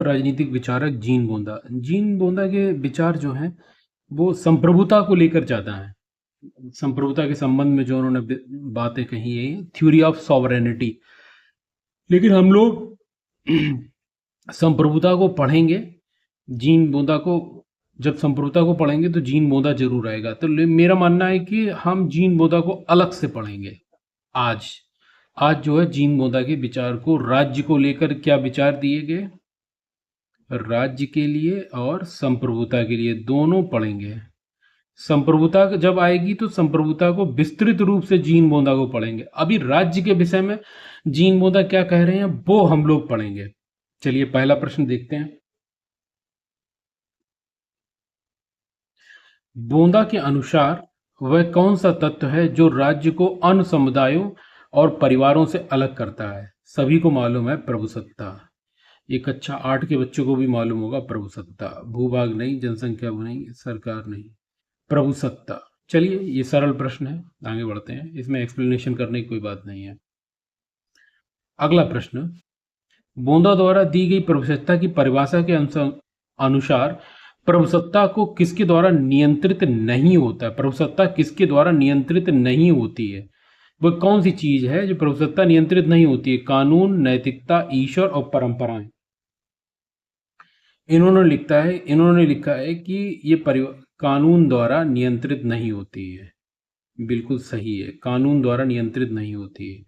राजनीतिक विचारक gene बोंदा। Gene बोंदा के विचार जो हैं, वो संप्रभुता को लेकर ज़्यादा हैं। संप्रभुता के संबंध में जो उन्होंने बातें कही है, थ्योरी ऑफ सॉवरेनिटी। लेकिन हम लोग संप्रभुता को पढ़ेंगे, जीन बोंदा को, जब संप्रभुता को पढ़ेंगे तो जीन बोंदा जरूर आएगा। तो मेरा मानना है कि हम जीन बोंदा को अलग से पढ़ेंगे। आज आज जो है जीन बोंदा के विचार को, राज्य को लेकर क्या विचार दिए गए, राज्य के लिए और संप्रभुता के लिए, दोनों पढ़ेंगे। संप्रभुता जब आएगी तो संप्रभुता को विस्तृत रूप से जीन बोंदा को पढ़ेंगे। अभी राज्य के विषय में जीन बोंदा क्या कह रहे हैं वो हम लोग पढ़ेंगे। चलिए पहला प्रश्न देखते हैं। बोंदा के अनुसार वह कौन सा तत्व है जो राज्य को अन्य समुदायों और परिवारों से अलग करता है? सभी को मालूम है, प्रभुसत्ता। ये कक्षा 8 के बच्चों को भी मालूम होगा, प्रभुसत्ता। भूभाग नहीं, जनसंख्या नहीं, सरकार नहीं, प्रभुसत्ता। चलिए ये सरल प्रश्न है, आगे बढ़ते हैं, इसमें एक्सप्लेनेशन करने की कोई बात नहीं है। अगला प्रश्न, बोंदा द्वारा दी गई प्रभुसत्ता की परिभाषा के अनुसार प्रभुसत्ता को किसके द्वारा नियंत्रित नहीं होता है? प्रभुसत्ता किसके द्वारा नियंत्रित नहीं होती है? वो कौन सी चीज है जो प्रभुसत्ता नियंत्रित नहीं होती है? कानून, नैतिकता, ईश्वर और परंपराएं। इन्होंने लिखा है कि ये कानून द्वारा नियंत्रित नहीं होती है। बिल्कुल सही है, कानून द्वारा नियंत्रित नहीं होती है।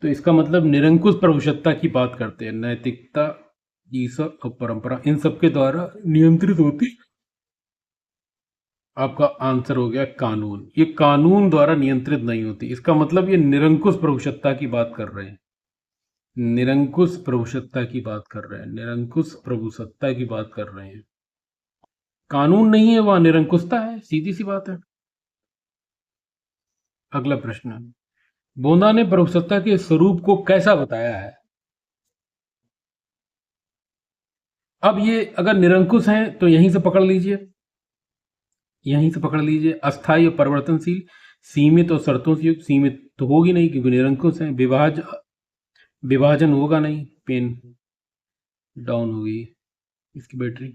तो इसका मतलब निरंकुश प्रभुसत्ता की बात करते हैं। नैतिकता, ईश्वर और परंपरा इन सब के द्वारा नियंत्रित होती। आपका आंसर हो गया कानून। ये कानून द्वारा नियंत्रित नहीं होती, इसका मतलब ये निरंकुश प्रभुसत्ता की बात कर रहे हैं। निरंकुश प्रभुसत्ता की बात कर रहे हैं, निरंकुश प्रभुसत्ता की बात कर रहे हैं। कानून नहीं है, वहां निरंकुशता है, सीधी सी बात है। अगला प्रश्न, बोंदा ने प्रभुसत्ता के स्वरूप को कैसा बताया है? अब ये अगर निरंकुश हैं तो यहीं से पकड़ लीजिए, यहीं से पकड़ लीजिए। अस्थायी और परिवर्तनशील, सीमित और शर्तों से युक्त। सीमित तो होगी नहीं क्योंकि निरंकुश है। विभाजन होगा नहीं, पेन डाउन होगी इसकी बैटरी।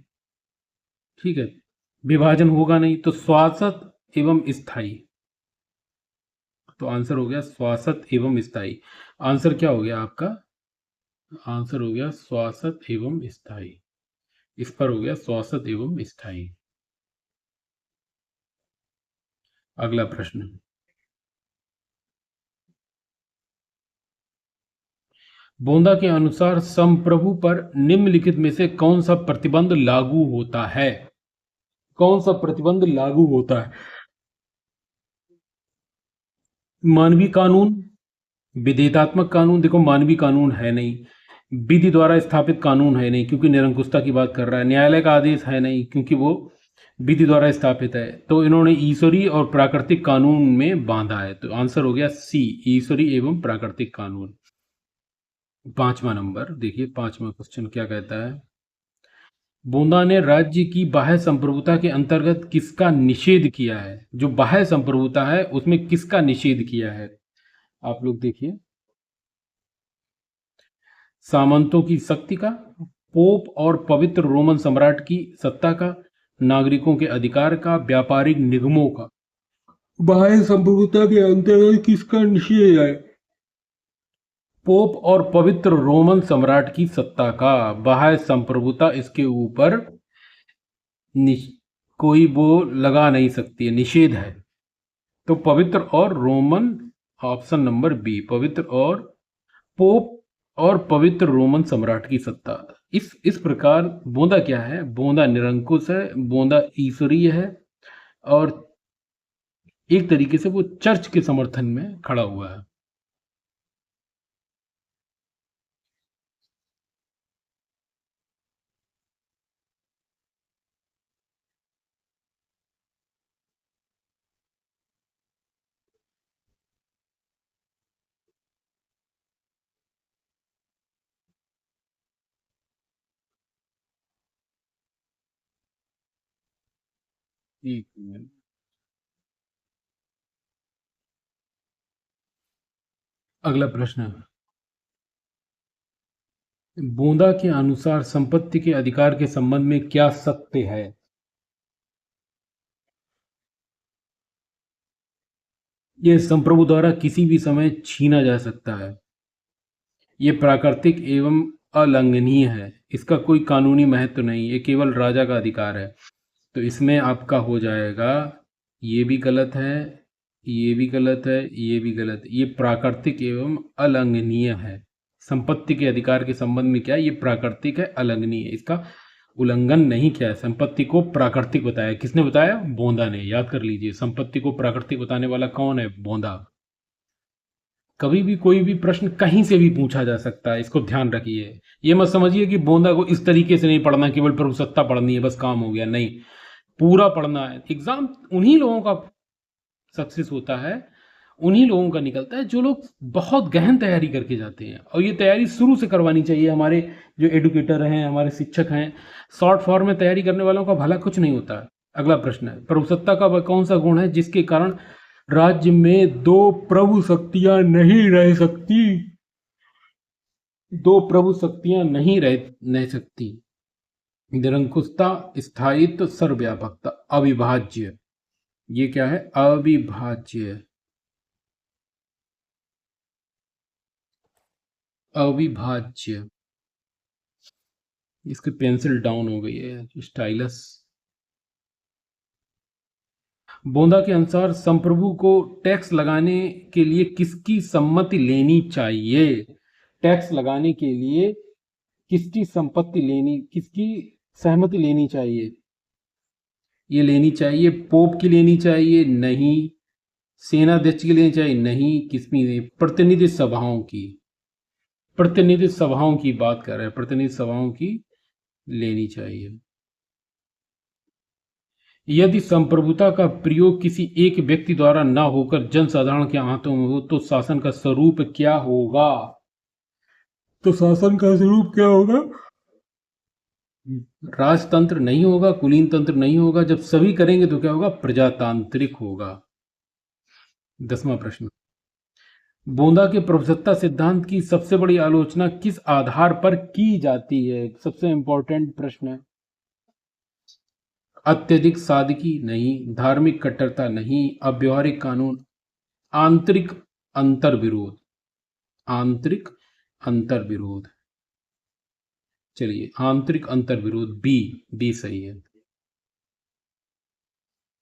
ठीक है, विभाजन होगा नहीं तो श्वासत एवं स्थायी। तो आंसर हो गया श्वासत एवं स्थायी। आंसर क्या हो गया आपका? आंसर हो गया श्वासत एवं स्थायी। इस पर हो गया श्वासत एवं स्थायी। अगला प्रश्न, बोंदा के अनुसार संप्रभु पर निम्नलिखित में से कौन सा प्रतिबंध लागू होता है? कौन सा प्रतिबंध लागू होता है? मानवीय कानून, विधेयतात्मक कानून। देखो मानवीय कानून है नहीं, विधि द्वारा स्थापित कानून है नहीं क्योंकि निरंकुशता की बात कर रहा है, न्यायालय का आदेश है नहीं क्योंकि वो विधि द्वारा स्थापित है। तो इन्होंने ईश्वरीय और प्राकृतिक कानून में बांधा है। तो आंसर हो गया सी, ईश्वरीय एवं प्राकृतिक कानून। पांचवा नंबर देखिए, पांचवा क्वेश्चन क्या कहता है। बोंदा ने राज्य की बाह्य संप्रभुता के अंतर्गत किसका निषेध किया है? जो बाह्य संप्रभुता है उसमें किसका निषेध किया है? आप लोग देखिए, सामंतों की शक्ति का, पोप और पवित्र रोमन सम्राट की सत्ता का, नागरिकों के अधिकार का, व्यापारिक निगमों का। बाह्य संप्रभुता के अंतर्गत किसका निषेध है? पोप और पवित्र रोमन सम्राट की सत्ता का। बाह्य संप्रभुता इसके ऊपर कोई वो लगा नहीं सकती है, निषेध है। तो पवित्र और रोमन, ऑप्शन नंबर बी, पवित्र और पोप और पवित्र रोमन सम्राट की सत्ता। इस प्रकार बोंदा क्या है? बोंदा निरंकुश है, बोंदा ईश्वरीय है और एक तरीके से वो चर्च के समर्थन में खड़ा हुआ है। एक मिनट। अगला प्रश्न, बोंदा के अनुसार संपत्ति के अधिकार के संबंध में क्या सत्य है? यह संप्रभु द्वारा किसी भी समय छीना जा सकता है। ये प्राकृतिक एवं अलंघनीय है। इसका कोई कानूनी महत्व नहीं, ये केवल राजा का अधिकार है। तो इसमें आपका हो जाएगा, ये भी गलत है, ये भी गलत है, ये भी गलत है। ये प्राकृतिक एवं अलंघनीय है। संपत्ति के अधिकार के संबंध में क्या है? ये प्राकृतिक है, अलंघनीय है। इसका उल्लंघन नहीं किया है। संपत्ति को प्राकृतिक बताया। किसने बताया? बोंदा ने। याद कर लीजिए, संपत्ति को प्राकृतिक बताने वाला कौन है? बोंदा। कभी भी कोई भी प्रश्न कहीं से भी पूछा जा सकता है, इसको ध्यान रखिए। ये मत समझिए कि बोंदा को इस तरीके से नहीं पढ़ना, केवल प्रभुसत्ता पढ़नी है बस काम हो गया। नहीं, पूरा पढ़ना है। एग्जाम उन्हीं लोगों का सक्सेस होता है, उन्हीं लोगों का निकलता है जो लोग बहुत गहन तैयारी करके जाते हैं। और ये तैयारी शुरू से करवानी चाहिए। हमारे जो एडुकेटर हैं, हमारे शिक्षक हैं, शॉर्ट फॉर्म में तैयारी करने वालों का भला कुछ नहीं होता है। अगला प्रश्न है, प्रभुसत्ता का वह कौन सा गुण है जिसके कारण राज्य में दो प्रभु शक्तियां नहीं रह सकती? दो प्रभु शक्तियां नहीं सकती। निरंकुशता, स्थायित्व, सर्वव्यापकता, अविभाज्य। ये क्या है? अविभाज्य। अविभाज्य। इसकी पेंसिल डाउन हो गई है, स्टाइलस। बोंदा के अनुसार संप्रभु को टैक्स लगाने के लिए किसकी सम्मति लेनी चाहिए? टैक्स लगाने के लिए किसकी सहमति लेनी चाहिए? ये लेनी चाहिए पोप की लेनी चाहिए? नहीं। सेनाध्यक्ष की लेनी चाहिए? नहीं। किसकी? प्रतिनिधि सभाओं की। प्रतिनिधि सभाओं की बात कर रहे हैं, प्रतिनिधि सभाओं की लेनी चाहिए। यदि संप्रभुता का प्रयोग किसी एक व्यक्ति द्वारा न होकर जनसाधारण के हाथों में हो तो शासन का स्वरूप क्या होगा? तो शासन का स्वरूप क्या होगा? राजतंत्र नहीं होगा, कुलीन तंत्र नहीं होगा। जब सभी करेंगे तो क्या होगा? प्रजातांत्रिक होगा। 10वां प्रश्न, बोंदा के प्रभुसत्ता सिद्धांत की सबसे बड़ी आलोचना किस आधार पर की जाती है? सबसे इंपॉर्टेंट प्रश्न है। अत्यधिक सादगी नहीं, धार्मिक कट्टरता नहीं, अव्यवहारिक कानून, आंतरिक अंतर्विरोध। आंतरिक अंतर्विरोध। चलिए, आंतरिक अंतर्विरोध, बी सही है।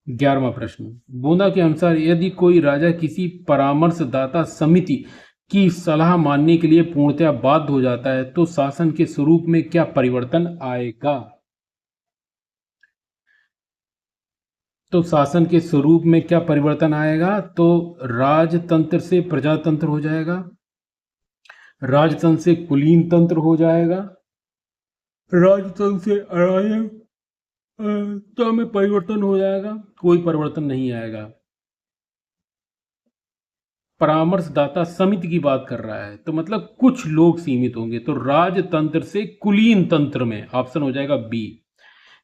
11वां प्रश्न, बोंदा के अनुसार यदि कोई राजा किसी परामर्शदाता समिति की सलाह मानने के लिए पूर्णतया बाध्य हो जाता है तो शासन के स्वरूप में क्या परिवर्तन आएगा? तो शासन के स्वरूप में क्या परिवर्तन आएगा? तो राजतंत्र से प्रजातंत्र हो जाएगा, राजतंत्र से कुलीन तंत्र हो जाएगा, राजतंत्र से अराजकता में परिवर्तन हो जाएगा। कोई परिवर्तन नहीं आएगा। परामर्शदाता समिति की बात कर रहा है तो मतलब कुछ लोग सीमित होंगे। तो राजतंत्र से कुलीन तंत्र में ऑप्शन हो जाएगा बी।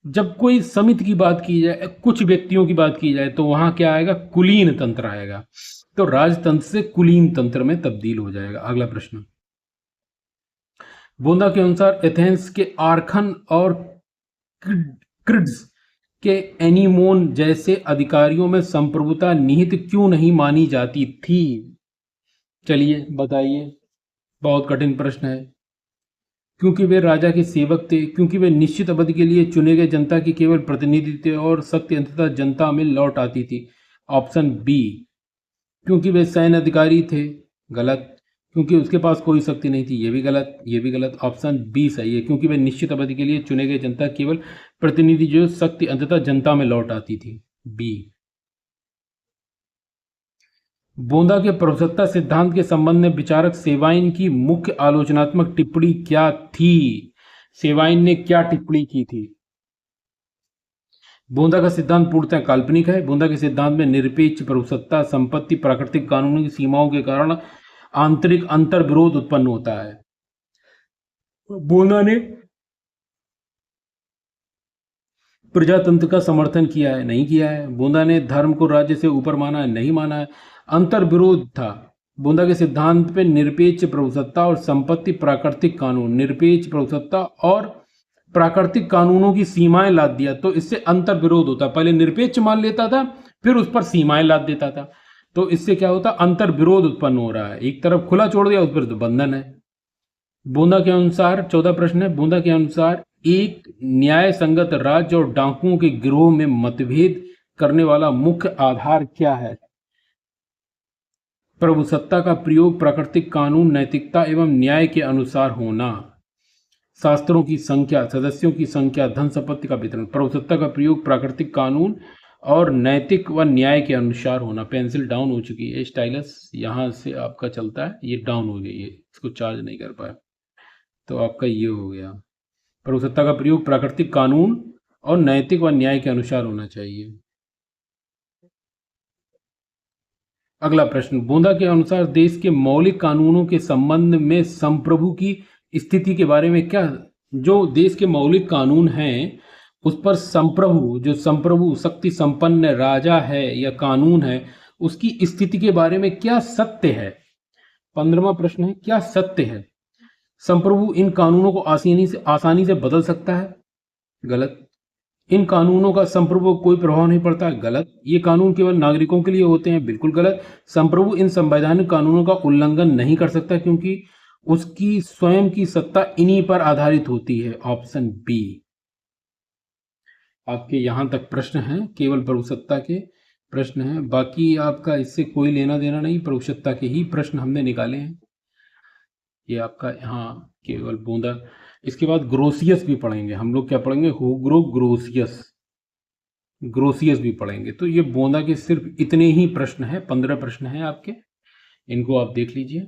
जब कोई समिति की बात की जाए, कुछ व्यक्तियों की बात की जाए, तो वहां क्या आएगा? कुलीन तंत्र आएगा। तो राजतंत्र से कुलीन तंत्र में तब्दील हो जाएगा। अगला प्रश्न, बोंदा के अनुसार एथेंस के आर्खन और क्रिड्स के एनीमोन जैसे अधिकारियों में संप्रभुता निहित क्यों नहीं मानी जाती थी? चलिए बताइए, बहुत कठिन प्रश्न है। क्योंकि वे राजा के सेवक थे, क्योंकि वे निश्चित अवधि के लिए चुने गए जनता की केवल प्रतिनिधि थे और शक्ति अंततः जनता में लौट आती थी। Option B. क्योंकि वे सैन्य अधिकारी थे, गलत। क्योंकि उसके पास कोई शक्ति नहीं थी, ये भी गलत, ये भी गलत। ऑप्शन बी सही है, क्योंकि वे निश्चित अवधि के लिए चुने गए जनता केवल प्रतिनिधि जो शक्ति अंततः जनता में लौट आती थी, बी। बोंदा के प्रभुसत्ता सिद्धांत के संबंध में विचारक सेवाइन की मुख्य आलोचनात्मक टिप्पणी क्या थी? सेवाइन ने क्या टिप्पणी की थी? बोंदा का सिद्धांत पूर्णतः काल्पनिक है। बोंदा के सिद्धांत में निरपेक्ष प्रभुसत्ता, संपत्ति, प्राकृतिक कानूनी सीमाओं के कारण आंतरिक अंतर्विरोध उत्पन्न होता है। बोंदा ने प्रजातंत्र का समर्थन किया है? नहीं किया है। बोंदा ने धर्म को राज्य से ऊपर माना है? नहीं माना है। अंतर्विरोध था। बूंदा के सिद्धांत पे निरपेक्ष प्रभुसत्ता और संपत्ति प्राकृतिक कानून, निरपेक्ष प्रभुसत्ता और प्राकृतिक कानूनों की सीमाएं लाद दिया, तो इससे अंतर विरोध होता। पहले निरपेक्ष मान लेता था, फिर उस पर सीमाएं लाद देता था, तो इससे क्या होता, अंतर विरोध उत्पन्न हो रहा है। एक तरफ खुला छोड़ दिया, उस पर तो बंधन है। बूंदा के अनुसार 14 प्रश्न है। बूंदा के अनुसार एक न्याय संगत राज्य और डाकुओं के गिरोह में मतभेद करने वाला मुख्य आधार क्या है? प्रभुसत्ता का प्रयोग प्राकृतिक कानून, नैतिकता एवं न्याय के अनुसार होना, शास्त्रों की संख्या, सदस्यों की संख्या, धन संपत्ति का वितरण। प्रभुसत्ता का प्रयोग प्राकृतिक कानून और नैतिक व न्याय के अनुसार होना। पेंसिल डाउन हो चुकी है, स्टाइलस यहाँ से आपका चलता है, ये डाउन हो गई है, इसको चार्ज नहीं कर पाया, तो आपका ये हो गया। प्रभुसत्ता का प्रयोग प्राकृतिक कानून और नैतिक व न्याय के अनुसार होना चाहिए। अगला प्रश्न, बूंदा के अनुसार देश के मौलिक कानूनों के संबंध में संप्रभु की स्थिति के बारे में क्या, जो देश के मौलिक कानून हैं उस पर संप्रभु, जो संप्रभु शक्ति संपन्न राजा है या कानून है, उसकी स्थिति के बारे में क्या सत्य है? 15वां प्रश्न है, क्या सत्य है? संप्रभु इन कानूनों को आसानी से बदल सकता है? गलत। इन कानूनों का संप्रभु को कोई प्रभाव नहीं पड़ता है? गलत। ये कानून केवल नागरिकों के लिए होते हैं? बिल्कुल गलत। संप्रभु इन संवैधानिक कानूनों का उल्लंघन नहीं कर सकता क्योंकि उसकी स्वयं की सत्ता इन्हीं पर आधारित होती है। Option B. आपके यहां तक प्रश्न हैं, केवल प्रभुसत्ता के प्रश्न हैं, बाकी आपका इससे कोई लेना देना नहीं, प्रभुसत्ता के ही प्रश्न हमने निकाले हैं। ये आपका यहाँ केवल बूंदा। इसके बाद ग्रोसियस भी पढ़ेंगे हम लोग। क्या पढ़ेंगे? हुग्रो ग्रोसियस, ग्रोसियस भी पढ़ेंगे। तो ये बूंदा के सिर्फ इतने ही प्रश्न हैं, 15 प्रश्न हैं आपके, इनको आप देख लीजिए।